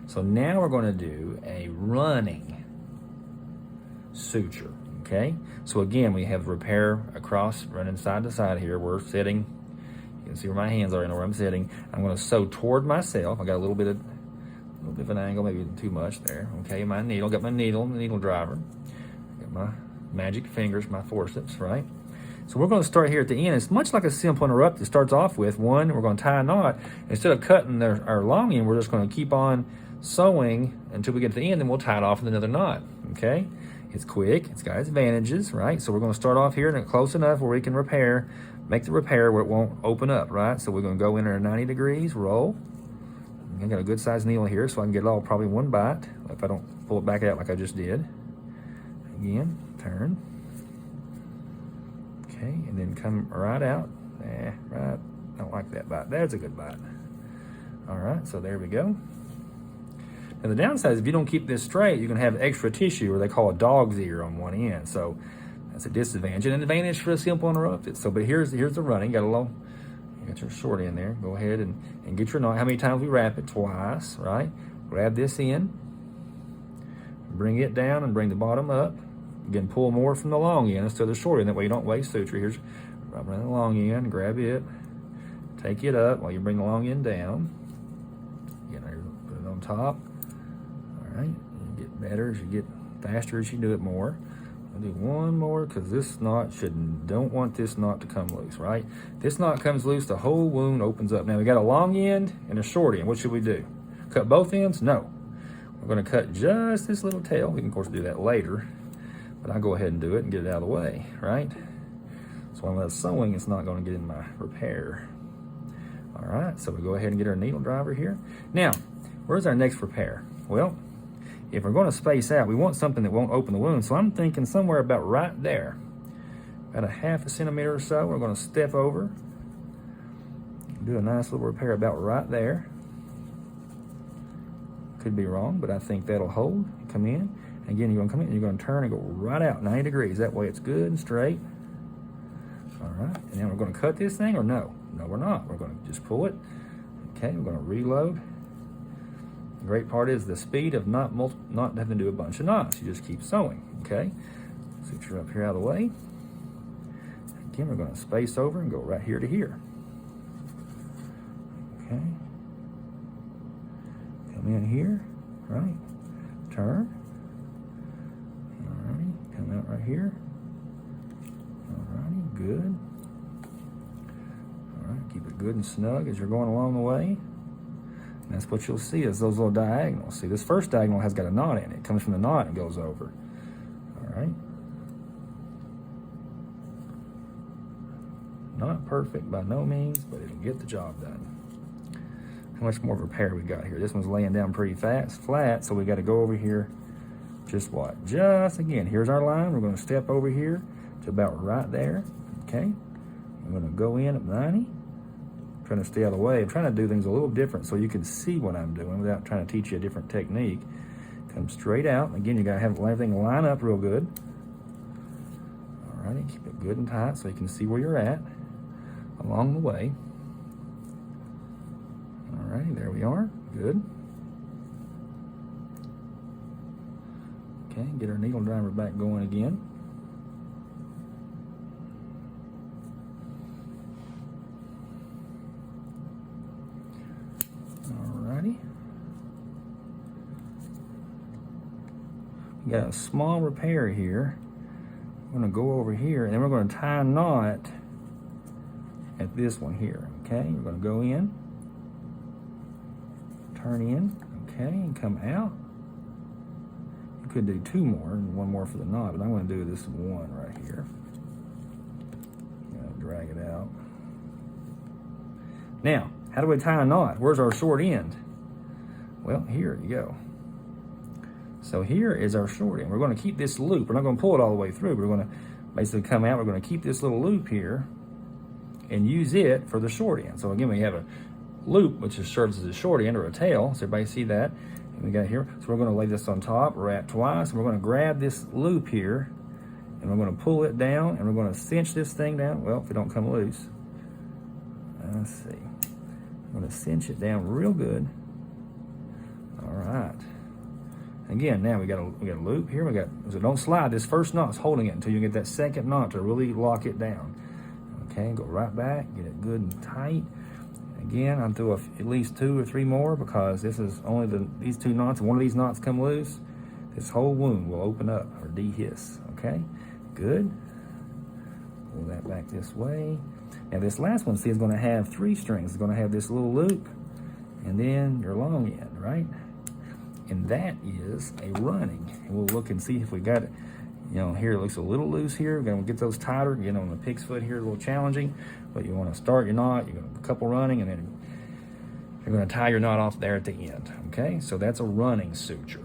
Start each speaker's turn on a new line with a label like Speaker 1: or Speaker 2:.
Speaker 1: So now we're going to do a running suture, okay? So again, we have repair across, running side to side here. We're sitting, you can see where my hands are, I know where I'm sitting. I'm going to sew toward myself. I got a little bit of an angle, maybe too much there. Okay, my needle, got my needle, the needle driver. Got my magic fingers, my forceps, right? So we're going to start here at the end. It's much like a simple interrupt. It starts off with one, we're going to tie a knot. Instead of cutting our long end, we're just going to keep on sewing until we get to the end, and we'll tie it off with another knot, okay? It's quick, it's got its advantages, right? So we're going to start off here and close enough where we can make the repair where it won't open up, right? So we're going to go in at 90 degrees, roll. I got a good sized needle here, so I can get it all probably one bite if I don't pull it back out like I just did. Again, turn. Okay, and then come right out. Right, I don't like that bite. That's a good bite. All right, so there we go. Now the downside is if you don't keep this straight, you're gonna have extra tissue, or they call a dog's ear on one end. So that's a disadvantage and an advantage for a simple interrupted. So, but here's the running. Got your short end there. Go ahead and get your knot. How many times we wrap it? Twice, right? Grab this in, bring it down and bring the bottom up. Again, pull more from the long end instead of the short end. That way you don't waste suture. Here's right around the long end, grab it, take it up while you bring the long end down. Again, put it on top. All right, you get better as you get faster as you do it more. I'll do one more because this knot don't want this knot to come loose, right? This knot comes loose, the whole wound opens up. Now we got a long end and a short end. What should we do? Cut both ends? No. We're going to cut just this little tail. We can, of course, do that later, but I'll go ahead and do it and get it out of the way, right? So when I'm sewing, it's not going to get in my repair. All right, so we go ahead and get our needle driver here. Now, where's our next repair? Well, if we're going to space out, we want something that won't open the wound. So I'm thinking somewhere about right there, about a ½ centimeter or so. We're going to step over, do a nice little repair about right there. Could be wrong, but I think that'll hold. Come in. Again, you're going to come in, you're going to turn and go right out 90 degrees. That way it's good and straight. All right, and then we're going to cut this thing, or no? No, we're not. We're going to just pull it. Okay, we're going to reload. The great part is the speed of not having to do a bunch of knots. You just keep sewing, okay? Suture up here out of the way. Again, we're going to space over and go right here to here. Okay. Come in here, right? Turn. Alrighty, come out right here. Alrighty, good. Alright, keep it good and snug as you're going along the way. And that's what you'll see is those little diagonals. See, this first diagonal has got a knot in it. It comes from the knot and goes over. Alright. Not perfect by no means, but it'll get the job done. How much more repair we got here? This one's laying down pretty flat, so we got to go over here. Just what? Just again, here's our line. We're going to step over here to about right there. Okay. I'm going to go in at 90. Trying to stay out of the way. I'm trying to do things a little different so you can see what I'm doing without trying to teach you a different technique. Come straight out. Again, you got to have everything line up real good. All right, keep it good and tight so you can see where you're at along the way. All right, there we are. Good. Okay, get our needle driver back going again. Alrighty. We got a small repair here. We're going to go over here, and then we're going to tie a knot at this one here. Okay, we're going to go in, turn in, okay, and come out. You could do two more and one more for the knot, but I'm going to do this one right here. Drag it out. Now, how do we tie a knot? Where's our short end? Well, here you go. So here is our short end. We're going to keep this loop. We're not going to pull it all the way through. We're going to basically come out. We're going to keep this little loop here and use it for the short end. So again, we have a loop, which serves as a short end or a tail. So everybody see that? And we got here. So we're going to lay this on top, wrap twice, and we're going to grab this loop here, and we're going to pull it down, and we're going to cinch this thing down. Well, if it don't come loose, let's see. I'm going to cinch it down real good. All right. Again, now we got a loop here. So don't slide. This first knot's holding it until you get that second knot to really lock it down. Okay, go right back, get it good and tight. Again, I'm through at least 2 or 3 more because this is only these 2 knots. One of these knots come loose, this whole wound will open up or dehiss. Okay, good. Pull that back this way. Now this last one, see, is going to have 3 strings. It's going to have this little loop and then your long end, right? And that is a running. And we'll look and see if we got it. You know, here it looks a little loose here. We're going to get those tighter. You know, on the pig's foot here, a little challenging. But you want to start your knot. You're going to couple running, and then you're going to tie your knot off there at the end. Okay, so that's a running suture.